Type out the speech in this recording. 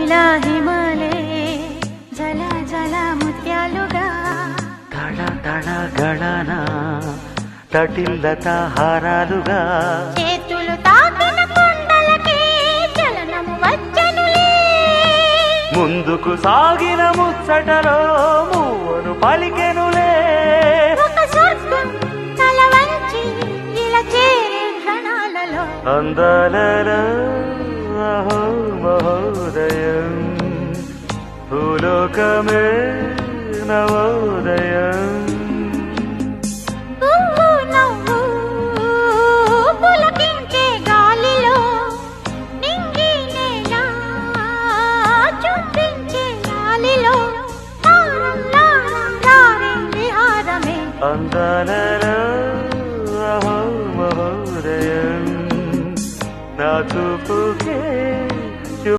ఇలా హిమాలే జల జల ముత్యాలుగా తళ తళ గళన తటిల్లత హారాలుగా చేతులు తాకిన కొండలకే చలనము వచ్చనులే ముందుకు సాగిన ముచ్చటలో మూవను పలికెనులే ఒక స్వర్గం తల వంచి ఇలా చేరే క్షణాలలో అందాలలో అహో మహోదయం భూలోకమే నవోదయం పువ్వు నవ్వు పులకించే గాలిలో నింగి నేల చూపించే గాలిలో తారం లారం రారే విహారమే అందాలలో అహో మహోదయం నా చూపుకే